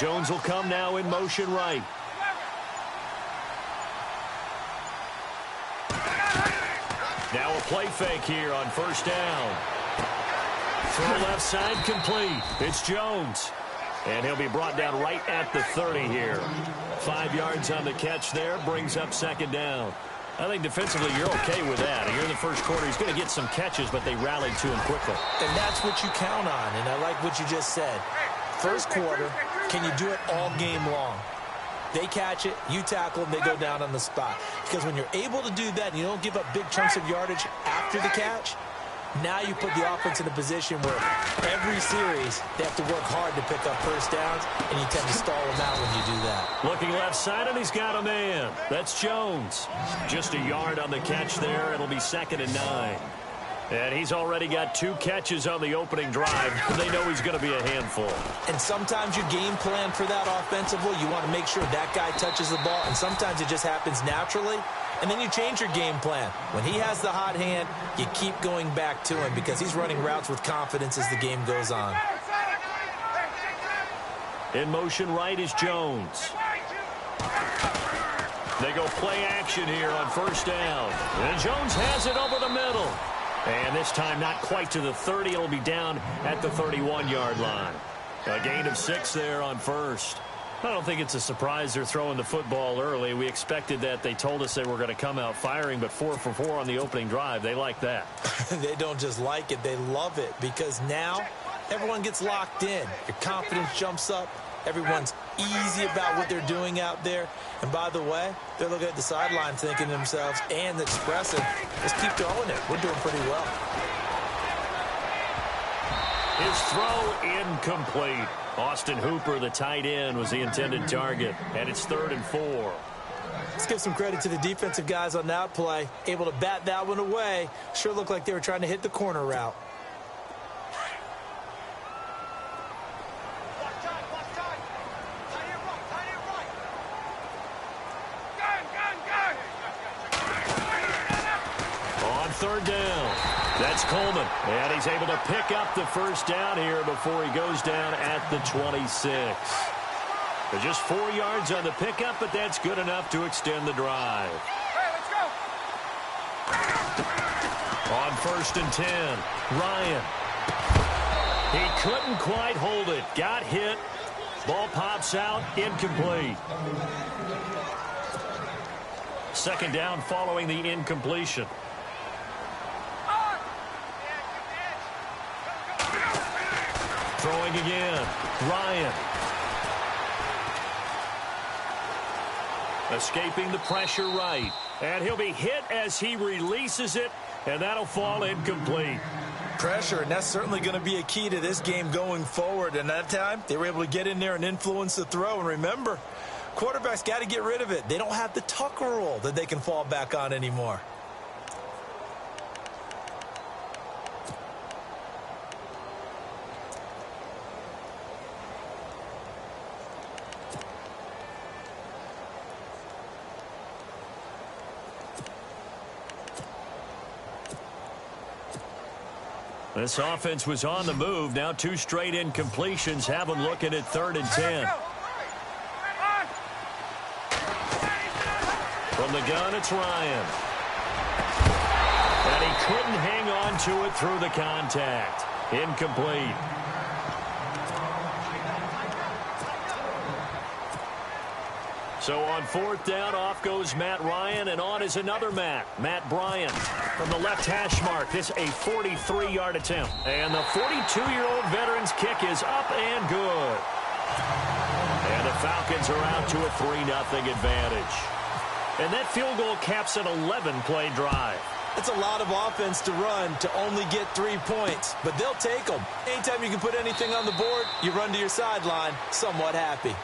Jones will come now in motion right. Now a play fake here on first down. Throw left side complete. It's Jones. And he'll be brought down right at the 30 here. 5 yards on the catch there. Brings up second down. I think defensively you're okay with that. Here in the first quarter, he's going to get some catches, but they rallied to him quickly. And that's what you count on, and I like what you just said. First quarter, can you do it all game long? They catch it, you tackle them, they go down on the spot. Because when you're able to do that and you don't give up big chunks of yardage after the catch, now you put the offense in a position where every series they have to work hard to pick up first downs, and you tend to stall them out when you do that. Looking left side, and he's got a man. That's Jones. Just a yard on the catch there. It'll be 2nd and 9. And he's already got 2 catches on the opening drive. They know he's going to be a handful. And sometimes you game plan for that offensively. You want to make sure that guy touches the ball, and sometimes it just happens naturally. And then you change your game plan. When he has the hot hand, you keep going back to him because he's running routes with confidence as the game goes on. In motion right is Jones. They go play action here on first down. And Jones has it over the middle. And this time not quite to the 30. It'll be down at the 31-yard line. A gain of 6 there on first. I don't think it's a surprise they're throwing the football early. We expected that. They told us they were going to come out firing, but 4 for 4 on the opening drive. They like that. They don't just like it. They love it because now everyone gets locked in. Your confidence jumps up. Everyone's easy about what they're doing out there. And by the way, they're looking at the sideline thinking to themselves and expressing, let's keep throwing it. We're doing pretty well. His throw incomplete. Austin Hooper, the tight end, was the intended target. And it's 3rd and 4. Let's give some credit to the defensive guys on that play. Able to bat that one away. Sure looked like they were trying to hit the corner route. On 3rd down. That's Coleman, and he's able to pick up the first down here before he goes down at the 26. They're just 4 yards on the pickup, but that's good enough to extend the drive. Hey, let's go. On 1st and 10, Ryan. He couldn't quite hold it. Got hit. Ball pops out, incomplete. 2nd down following the incompletion. Throwing again. Ryan. Escaping the pressure right. And he'll be hit as he releases it, and that'll fall incomplete. Pressure, and that's certainly going to be a key to this game going forward. And that time, they were able to get in there and influence the throw. And remember, quarterbacks got to get rid of it. They don't have the Tucker rule that they can fall back on anymore. This offense was on the move. Now 2 straight incompletions have them looking at 3rd and 10. From the gun, it's Ryan. And he couldn't hang on to it through the contact. Incomplete. So on 4th down, off goes Matt Ryan, and on is another Matt Bryant. From the left hash mark, this a 43-yard attempt. And the 42-year-old veteran's kick is up and good. And the Falcons are out to a 3-0 advantage. And that field goal caps an 11-play drive. It's a lot of offense to run to only get 3 points, but they'll take them. Anytime you can put anything on the board, you run to your sideline somewhat happy.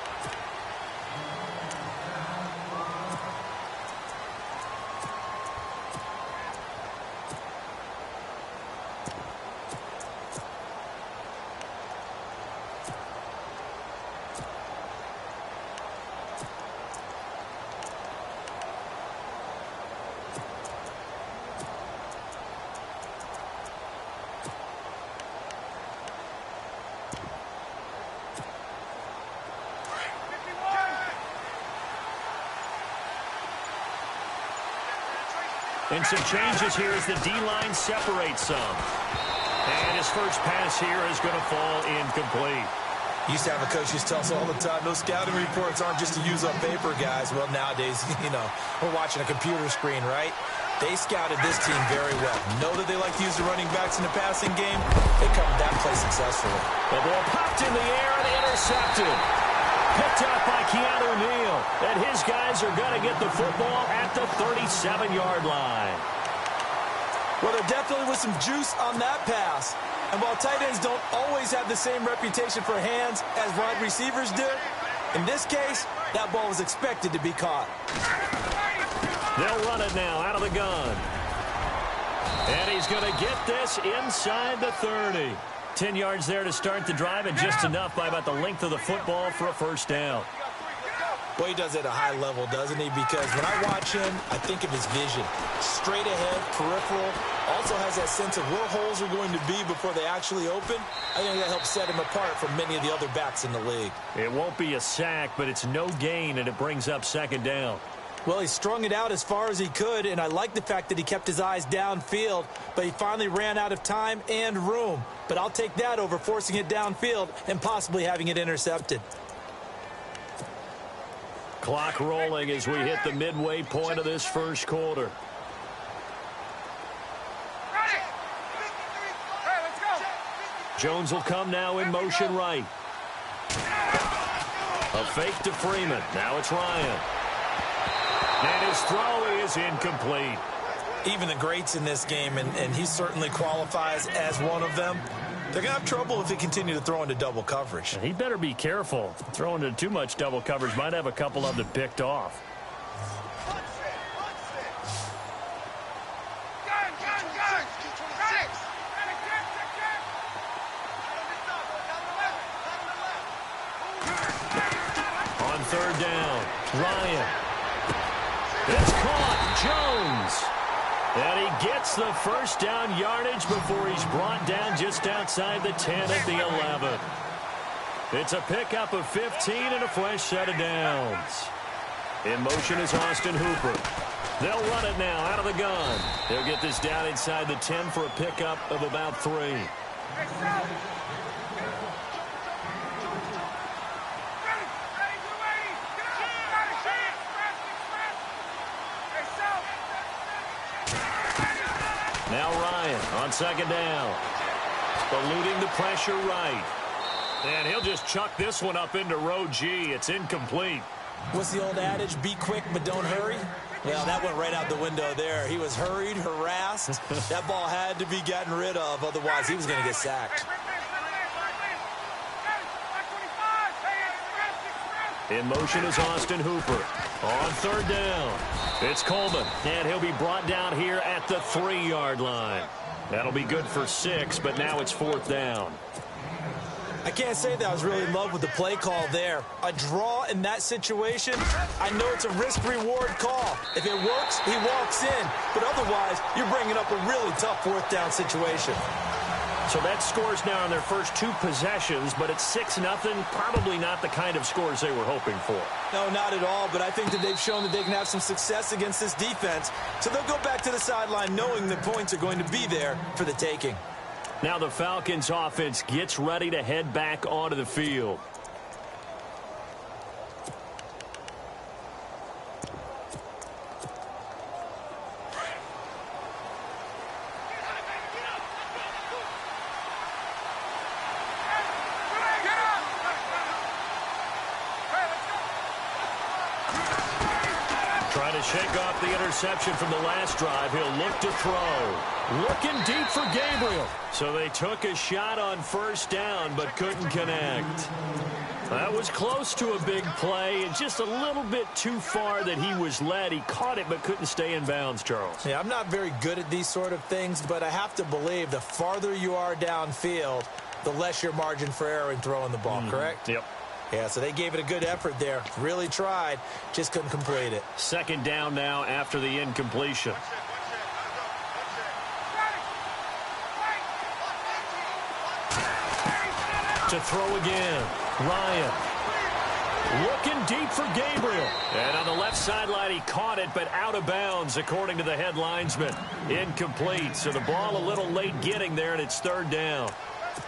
And some changes here as the D-line separates some. And his first pass here is going to fall incomplete. Used to have a coach used to tell us all the time, those scouting reports aren't just to use up paper, guys. Well, nowadays, we're watching a computer screen, right? They scouted this team very well. Know that they like to use the running backs in the passing game. They covered that play successfully. The ball popped in the air and intercepted. Picked up by Keanu Neal. And his guys are going to get the football at the 37-yard line. Well, there definitely was some juice on that pass. And while tight ends don't always have the same reputation for hands as wide receivers do, in this case, that ball was expected to be caught. They'll run it now out of the gun. And he's going to get this inside the 30. 10 yards there to start the drive, and just enough by about the length of the football for a first down. Well, he does it at a high level, doesn't he? Because when I watch him, I think of his vision. Straight ahead, peripheral. Also has that sense of where holes are going to be before they actually open. I think that helps set him apart from many of the other backs in the league. It won't be a sack, but it's no gain, and it brings up second down. Well, he strung it out as far as he could, and I like the fact that he kept his eyes downfield, but he finally ran out of time and room. But I'll take that over forcing it downfield and possibly having it intercepted. Clock rolling as we hit the midway point of this first quarter. Jones will come now in motion right. A fake to Freeman. Now it's Ryan. And his throw is incomplete. Even the greats in this game, and he certainly qualifies as one of them, they're going to have trouble if they continue to throw into double coverage. And he better be careful. Throwing into too much double coverage might have a couple of them picked off. On third down, Ryan. It's caught, Jones. And he gets the first down yardage before he's brought down just outside the 10 at the 11. It's a pickup of 15 and a fresh set of downs. In motion is Austin Hooper. They'll run it now out of the gun. They'll get this down inside the 10 for a pickup of about 3. Now Ryan on second down. Eluding the pressure right. And he'll just chuck this one up into row G. It's incomplete. What's the old adage? Be quick, but don't hurry. Well, that went right out the window there. He was hurried, harassed. That ball had to be gotten rid of. Otherwise, he was going to get sacked. In motion is Austin Hooper. On third down, it's Coleman. And he'll be brought down here at the 3-yard line. That'll be good for 6, but now it's fourth down. I can't say that I was really in love with the play call there. A draw in that situation, I know it's a risk-reward call. If it works, he walks in. But otherwise, you're bringing up a really tough fourth down situation. So that scores now on their first 2 possessions, but it's 6-0. Probably not the kind of scores they were hoping for. No, not at all, but I think that they've shown that they can have some success against this defense. So they'll go back to the sideline knowing the points are going to be there for the taking. Now the Falcons offense gets ready to head back onto the field. Trying to shake off the interception from the last drive. He'll look to throw. Looking deep for Gabriel. So they took a shot on first down, but couldn't connect. That was close to a big play, and just a little bit too far that he was led. He caught it, but couldn't stay in bounds, Charles. Yeah, I'm not very good at these sort of things, but I have to believe the farther you are downfield, the less your margin for error in throwing the ball, correct? Yep. Yeah, so they gave it a good effort there. Really tried, just couldn't complete it. Second down now after the incompletion. To throw again, Ryan. Looking deep for Gabriel. And on the left sideline, he caught it, but out of bounds, according to the head linesman. Incomplete. So the ball a little late getting there, and it's third down.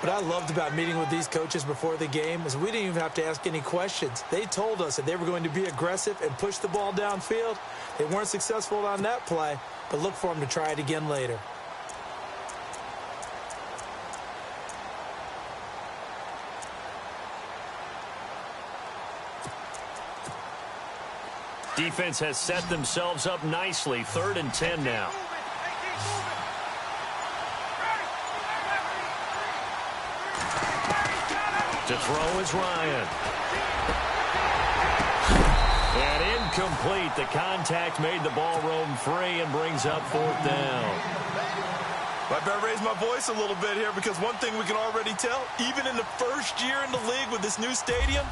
What I loved about meeting with these coaches before the game is we didn't even have to ask any questions. They told us that they were going to be aggressive and push the ball downfield. They weren't successful on that play, but look for them to try it again later. Defense has set themselves up nicely. 3rd and 10 now. To throw is Ryan. And incomplete. The contact made the ball roam free and brings up 4th down. I better raise my voice a little bit here because one thing we can already tell, even in the first year in the league with this new stadium,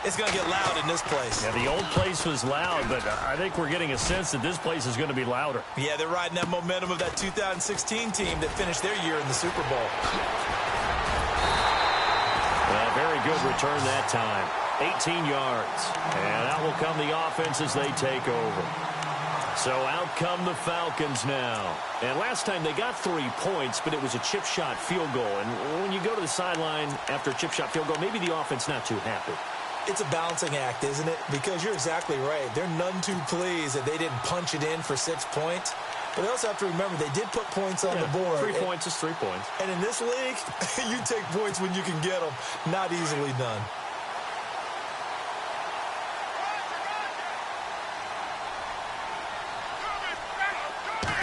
it's going to get loud in this place. Yeah, the old place was loud, but I think we're getting a sense that this place is going to be louder. Yeah, they're riding that momentum of that 2016 team that finished their year in the Super Bowl. Very good return that time. 18 yards. And out will come the offense as they take over. So out come the Falcons now. And last time they got 3 points, but it was a chip shot field goal. And when you go to the sideline after a chip shot field goal, maybe the offense not too happy. It's a balancing act, isn't it? Because you're exactly right. They're none too pleased that they didn't punch it in for 6 points. But they also have to remember they did put points on the board. 3 points is 3 points. And in this league, you take points when you can get them. Not easily done.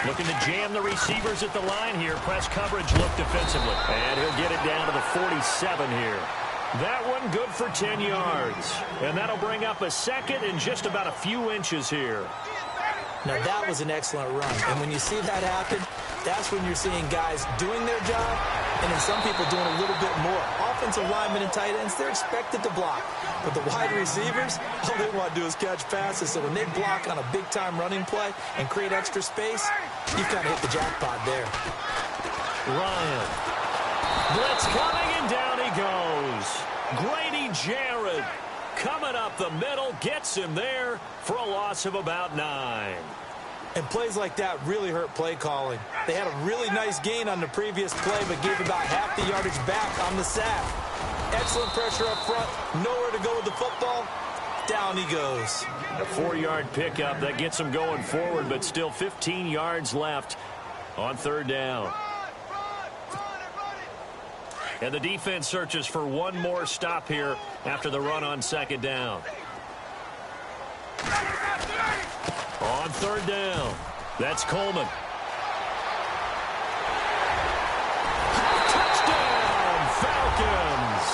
Looking to jam the receivers at the line here. Press coverage look defensively. And he'll get it down to the 47 here. That one good for 10 yards. And that'll bring up a 2nd and just about a few inches here. Now, that was an excellent run. And when you see that happen, that's when you're seeing guys doing their job and then some people doing a little bit more. Offensive linemen and tight ends, they're expected to block. But the wide receivers, all they want to do is catch passes. So when they block on a big-time running play and create extra space, you've kind of hit the jackpot there. Ryan. Blitz coming, and down he goes. Grady Jarrett coming up the middle, gets him there for a loss of about 9. And plays like that really hurt play calling. They had a really nice gain on the previous play, but gave about half the yardage back on the sack. Excellent pressure up front, nowhere to go with the football. Down he goes. A 4-yard pickup that gets him going forward, but still 15 yards left on 3rd down. And the defense searches for one more stop here after the run on 2nd down. On 3rd down, that's Coleman. Touchdown, Falcons!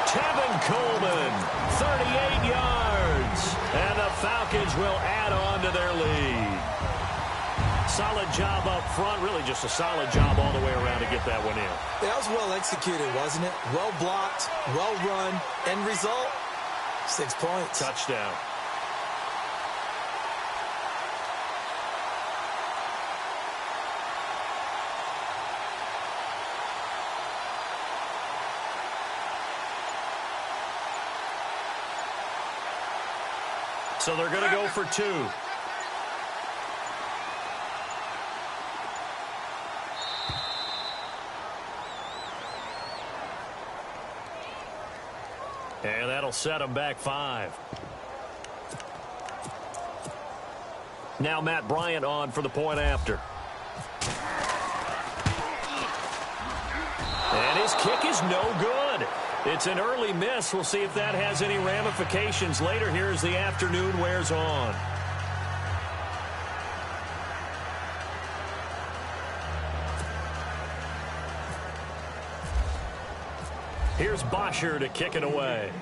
Tevin Coleman, 38 yards. And the Falcons will add on to their lead. Solid job up front, really just a solid job all the way around to get that one in. That was well executed, wasn't it? Well blocked, well run. End result, 6 points. Touchdown. So they're going to go for 2. And that'll set them back 5. Now Matt Bryant on for the point after. And his kick is no good. It's an early miss. We'll see if that has any ramifications later here as the afternoon wears on. Here's Bosher to kick it away.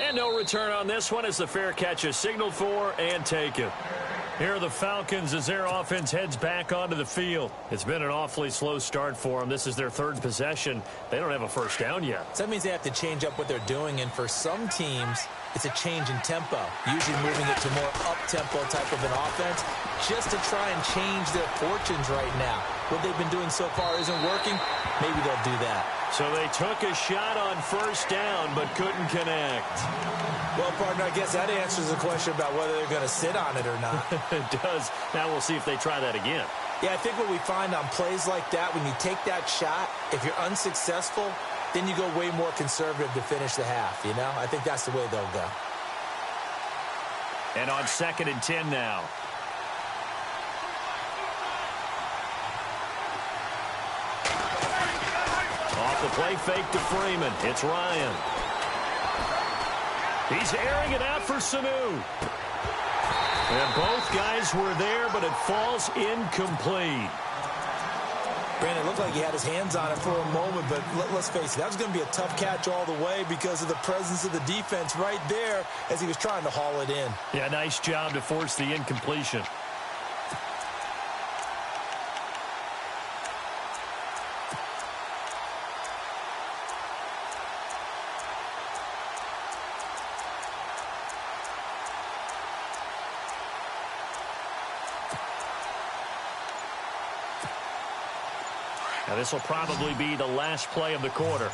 And no return on this one as the fair catch is signaled for and taken. Here are the Falcons as their offense heads back onto the field. It's been an awfully slow start for them. This is their 3rd possession. They don't have a first down yet. So that means they have to change up what they're doing, and for some teams, it's a change in tempo, usually moving it to more up-tempo type of an offense. just to try and change their fortunes right now. What they've been doing so far isn't working. Maybe they'll do that. So they took a shot on first down but couldn't connect. Well, partner, I guess that answers the question about whether they're going to sit on it or not. It does. Now we'll see if they try that again. Yeah, I think what we find on plays like that, when you take that shot, if you're unsuccessful, then you go way more conservative to finish the half, you know? I think that's the way they'll go. And on 2nd and 10 now. Off the play fake to Freeman. It's Ryan. He's airing it out for Sanu. And both guys were there, but it falls incomplete. Brandon, it looked like he had his hands on it for a moment, but let's face it, that was going to be a tough catch all the way because of the presence of the defense right there as he was trying to haul it in. Yeah, nice job to force the incompletion. Now, this will probably be the last play of the quarter.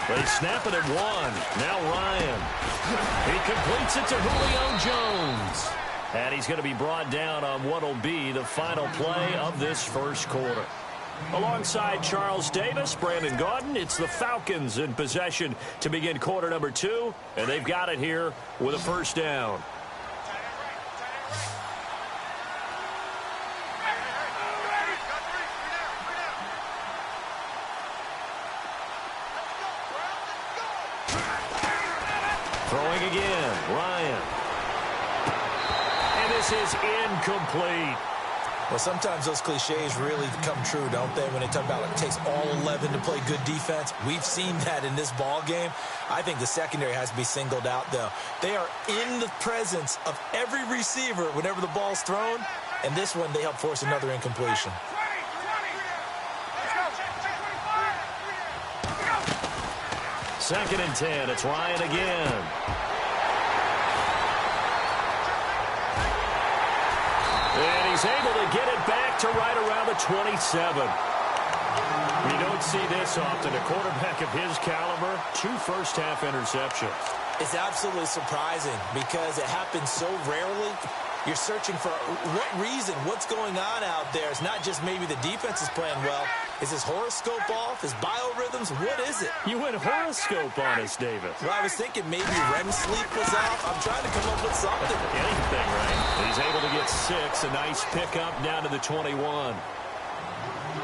They snap it at 1. Now Ryan. He completes it to Julio Jones. And he's going to be brought down on what will be the final play of this first quarter. Alongside Charles Davis, Brandon Gaudin, it's the Falcons in possession to begin quarter number 2. And they've got it here with a first down. Throwing again, Ryan. And this is incomplete. Well, sometimes those cliches really come true, don't they, when they talk about it takes all 11 to play good defense. We've seen that in this ball game. I think the secondary has to be singled out, though. They are in the presence of every receiver whenever the ball's thrown, and this one they help force another incompletion. Second and 10. It's Ryan again. And he's able to get it back to right around the 27. You don't see this often. A quarterback of his caliber, 2 first-half interceptions. It's absolutely surprising because it happens so rarely. You're searching for what reason, what's going on out there. It's not just maybe the defense is playing well. Is his horoscope off? His biorhythms? What is it? You went horoscope on us, Davis. Well, I was thinking maybe REM sleep was off. I'm trying to come up with something. Anything, right? He's able to get 6. A nice pickup down to the 21.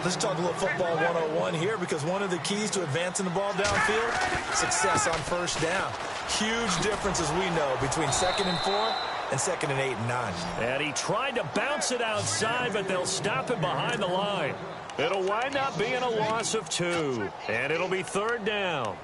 Let's talk a little football 101 here because one of the keys to advancing the ball downfield, success on first down. Huge difference, as we know, between 2nd and 4 and 2nd and 8 and 9. And he tried to bounce it outside, but they'll stop him behind the line. It'll wind up being a loss of 2, and it'll be 3rd down.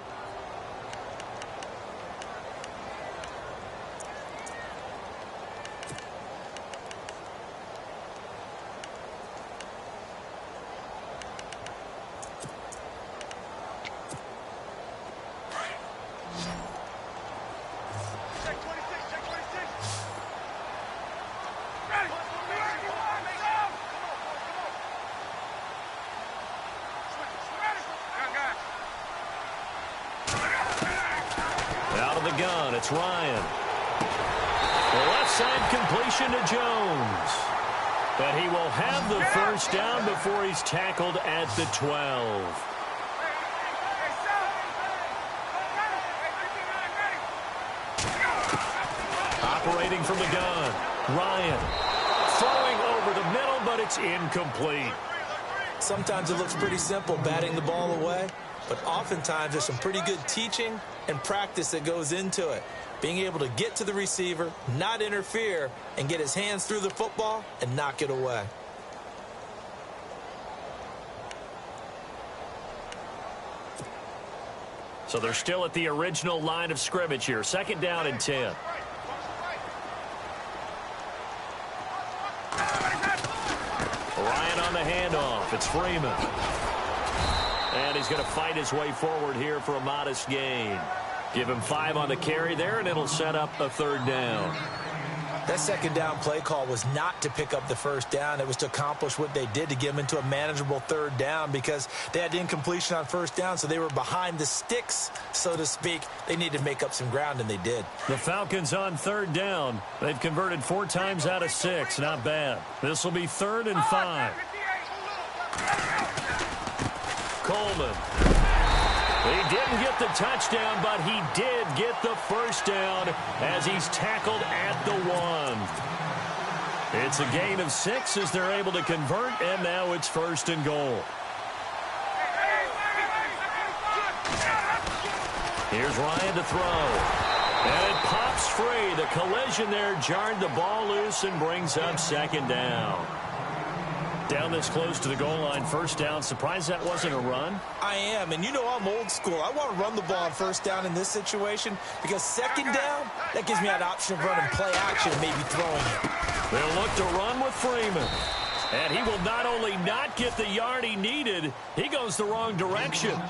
Gun. It's Ryan. The left side completion to Jones. But he will have the first down before he's tackled at the 12. Operating from the gun. Ryan throwing over the middle, but it's incomplete. Sometimes it looks pretty simple, batting the ball away. But oftentimes there's some pretty good teaching and practice that goes into it. Being able to get to the receiver, not interfere, and get his hands through the football and knock it away. So they're still at the original line of scrimmage here. 2nd down and 10. Ryan on the handoff. It's Freeman. And he's going to fight his way forward here for a modest gain. Give him 5 on the carry there, and it'll set up a 3rd down. That 2nd down play call was not to pick up the 1st down. It was to accomplish what they did, to get them into a manageable 3rd down, because they had incompletion on 1st down, so they were behind the sticks, so to speak. They needed to make up some ground, and they did. The Falcons on 3rd down. They've converted 4 times out of 6. Not bad. This will be 3rd and 5. Coleman. He didn't get the touchdown, but he did get the 1st down as he's tackled at the 1. It's a gain of 6 as they're able to convert, and now it's 1st and goal. Here's Ryan to throw. And it pops free. The collision there jarred the ball loose and brings up 2nd down. Down this close to the goal line, 1st down. Surprised that wasn't a run? I am, and you know I'm old school. I want to run the ball on 1st down in this situation, because 2nd down, that gives me that option of running play action and maybe throwing it. They'll look to run with Freeman. And he will not only not get the yard he needed, he goes the wrong direction.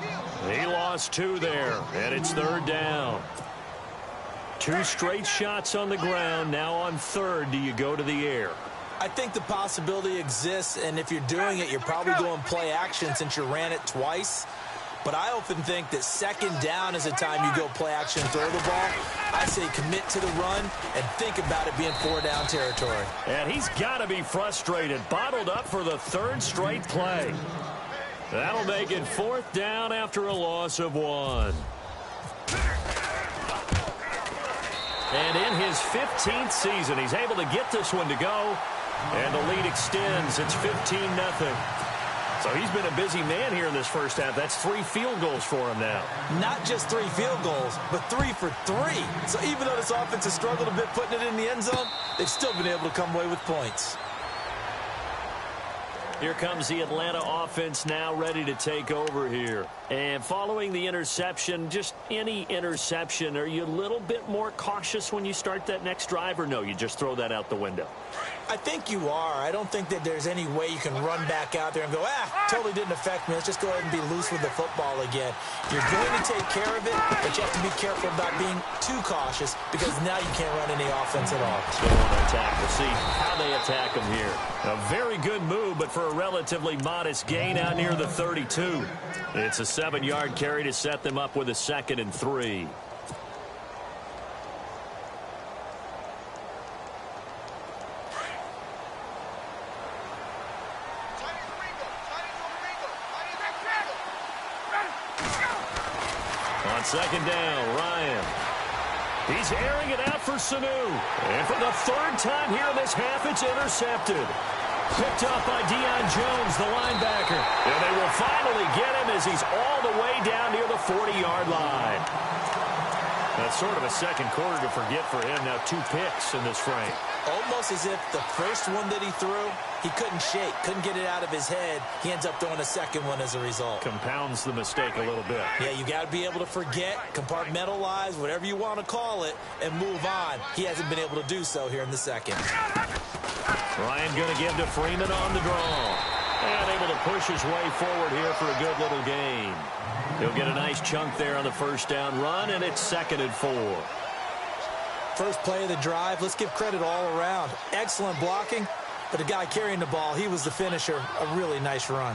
He lost 2 there, and it's 3rd down. 2 straight shots on the ground. Now on 3rd, do you go to the air? I think the possibility exists, and if you're doing it, you're probably doing play action since you ran it twice. But I often think that 2nd down is the time you go play action and throw the ball. I say commit to the run and think about it being 4-down territory. And he's got to be frustrated. Bottled up for the 3rd straight play. That'll make it 4th down after a loss of 1. And in his 15th season, he's able to get this one to go. And the lead extends. It's 15-0. So he's been a busy man here in this 1st half. That's 3 field goals for him now. Not just 3 field goals, but 3 for 3. So even though this offense has struggled a bit putting it in the end zone, they've still been able to come away with points. Here comes the Atlanta offense now ready to take over here. And following the interception, just any interception, are you a little bit more cautious when you start that next drive, or no, you just throw that out the window? I think you are. I don't think that there's any way you can run back out there and go, totally didn't affect me. Let's just go ahead and be loose with the football again. You're going to take care of it, but you have to be careful about being too cautious, because now you can't run any offense at all. They want to attack. We'll see how they attack them here. A very good move, but for a relatively modest gain out near the 32. It's a 7-yard carry to set them up with a 2nd and 3. On 2nd down, Ryan. He's airing it out for Sanu. And for the 3rd time here in this half, it's intercepted. Picked up by Deion Jones, the linebacker. And they will finally get him as he's all the way down near the 40-yard line. That's sort of a 2nd quarter to forget for him. Now 2 picks in this frame. Almost as if the first one that he threw, he couldn't shake, couldn't get it out of his head. He ends up throwing a 2nd one as a result. Compounds the mistake a little bit. Yeah, you got to be able to forget, compartmentalize, whatever you want to call it, and move on. He hasn't been able to do so here in the 2nd. Ryan going to give to Freeman on the draw. And able to push his way forward here for a good little gain. He'll get a nice chunk there on the 1st down run, and it's 2nd and 4. First play of the drive, let's give credit all around. Excellent blocking, but the guy carrying the ball, he was the finisher. A really nice run.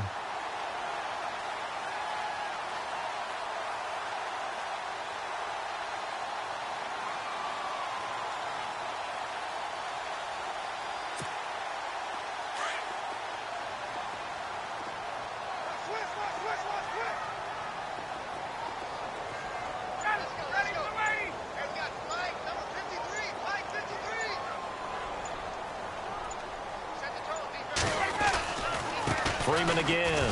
Freeman again.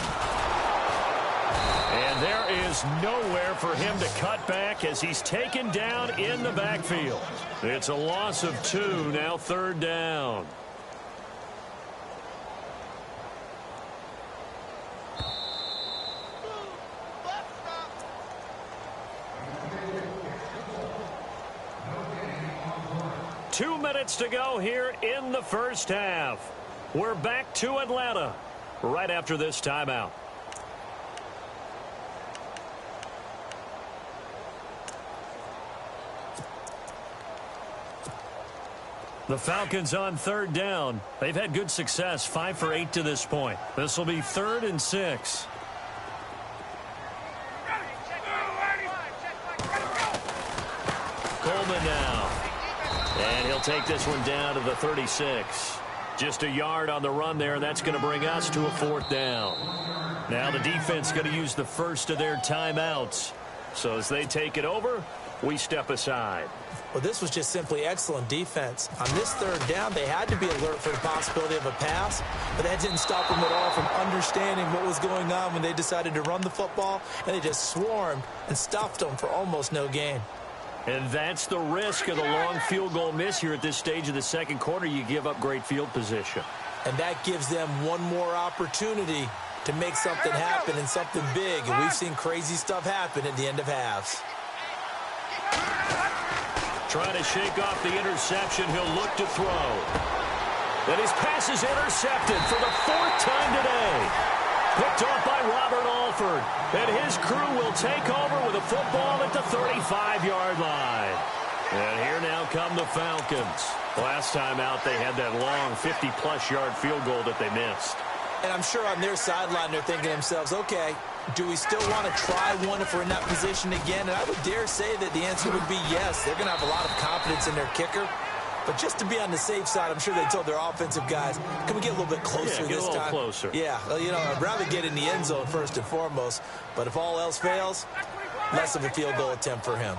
And there is nowhere for him to cut back as he's taken down in the backfield. It's a loss of 2, now 3rd down. Two minutes to go here in the 1st half. We're back to Atlanta right after this timeout. The Falcons on third down. They've had good success, 5 for 8 to this point. This will be 3rd and 6. Coleman now. And he'll take this one down to the 36. Just a yard on the run there, and that's going to bring us to a 4th down. Now the defense going to use the first of their timeouts. So as they take it over, we step aside. Well, this was just simply excellent defense. On this 3rd down, they had to be alert for the possibility of a pass, but that didn't stop them at all from understanding what was going on when they decided to run the football, and they just swarmed and stuffed them for almost no gain. And that's the risk of the long field goal miss here at this stage of the second quarter. You give up great field position. And that gives them one more opportunity to make something happen and something big. And we've seen crazy stuff happen at the end of halves. Trying to shake off the interception. He'll look to throw. And his pass is intercepted for the 4th time today. Picked off by Robert Alford. And his crew will take over with a football at the 35-yard line. And here now come the Falcons. Last time out, they had that long 50-plus yard field goal that they missed. And I'm sure on their sideline, they're thinking to themselves, okay, do we still want to try one if we're in that position again? And I would dare say that the answer would be yes. They're going to have a lot of confidence in their kicker. But just to be on the safe side, I'm sure they told their offensive guys, can we get a little bit closer this time? Get a little closer. Yeah, well, you know, I'd rather get in the end zone first and foremost. But if all else fails, less of a field goal attempt for him.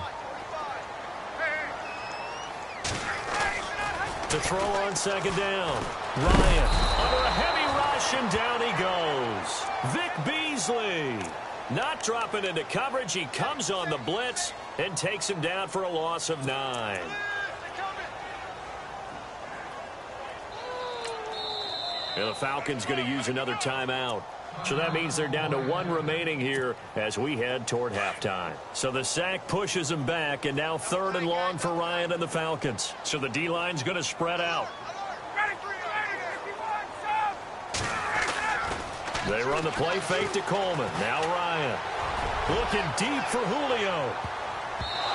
To throw on 2nd down. Ryan under a heavy rush, and down he goes. Vic Beasley not dropping into coverage. He comes on the blitz and takes him down for a loss of 9. And the Falcons going to use another timeout. So that means they're down to 1 remaining here as we head toward halftime. So the sack pushes them back, and now 3rd and long for Ryan and the Falcons. So the D-line's going to spread out. They run the play fake to Coleman. Now Ryan looking deep for Julio.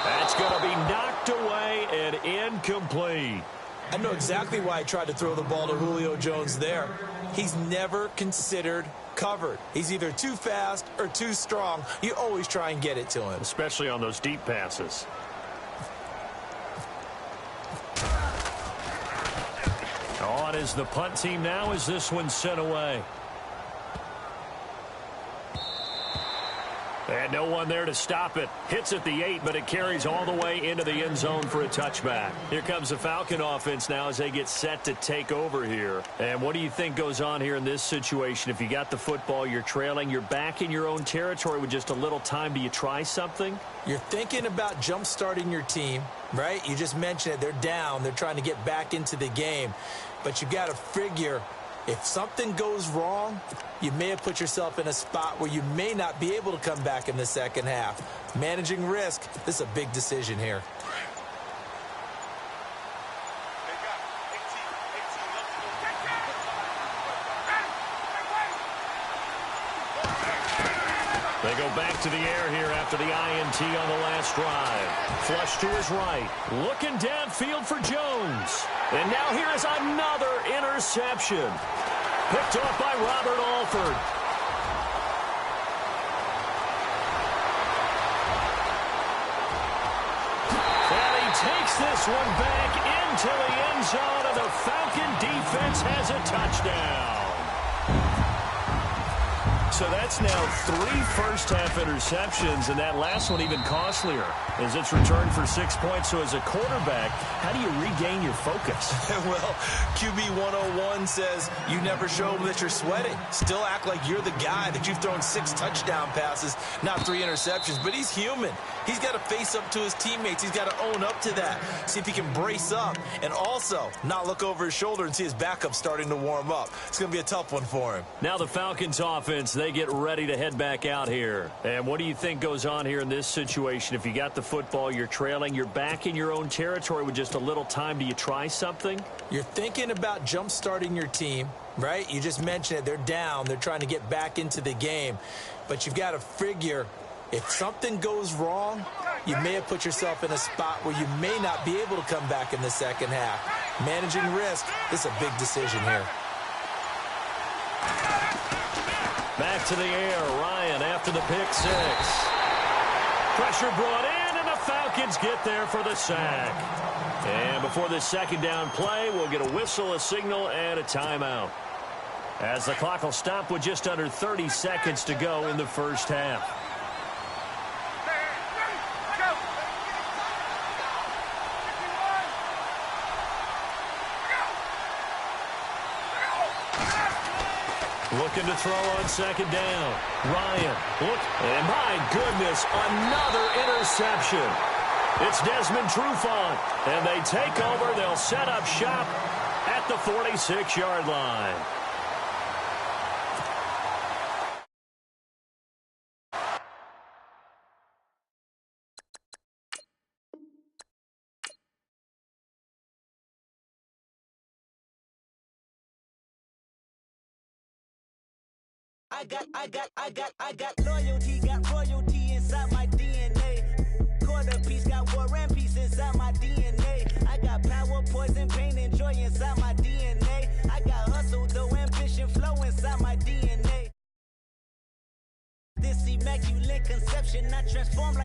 That's going to be knocked away and incomplete. I know exactly why I tried to throw the ball to Julio Jones there. He's never considered covered. He's either too fast or too strong. You always try and get it to him. Especially on those deep passes. On is the punt team now as this one's sent away. And no one there to stop it. Hits at the 8, but it carries all the way into the end zone for a touchback. Here comes the Falcon offense now as they get set to take over here. And what do you think goes on here in this situation? If you got the football, you're trailing, you're back in your own territory with just a little time. Do you try something? You're thinking about jump-starting your team, right? You just mentioned it. They're down. They're trying to get back into the game. But you got to figure, if something goes wrong, you may have put yourself in a spot where you may not be able to come back in the second half. Managing risk, this is a big decision here. They go back to the air here after the INT on the last drive. Flush to his right. Looking downfield for Jones. And now here is another interception. Picked off by Robert Alford. And he takes this one back into the end zone, and the Falcon defense has a touchdown. So that's now 3 first-half interceptions, and that last one even costlier as it's returned for 6 points. So as a quarterback, how do you regain your focus? Well, QB 101 says you never show them that you're sweating. Still act like you're the guy, that you've thrown 6 touchdown passes, not 3 interceptions. But he's human. He's got to face up to his teammates. He's got to own up to that. See if he can brace up and also not look over his shoulder and see his backup starting to warm up. It's going to be a tough one for him. Now the Falcons offense, they get ready to head back out here. And what do you think goes on here in this situation? If you got the football, you're trailing, you're back in your own territory with just a little time. Do you try something? You're thinking about jump-starting your team, right? You just mentioned it. They're down. They're trying to get back into the game. But you've got to figure, if something goes wrong, you may have put yourself in a spot where you may not be able to come back in the second half. Managing risk is a big decision here. Back to the air, Ryan after the pick six. Pressure brought in, and the Falcons get there for the sack. And before this second down play, we'll get a whistle, a signal, and a timeout, as the clock will stop with just under 30 seconds to go in the first half. Looking to throw on second down. Ryan, look, and my goodness, another interception. It's Desmond Trufant, and they take over. They'll set up shop at the 46-yard line. I got loyalty, got royalty inside my DNA. Quarter piece, got war and peace inside my DNA. I got power, poison, pain, and joy inside my DNA. I got hustle, though, ambition, flow inside my DNA. This immaculate conception, I transform like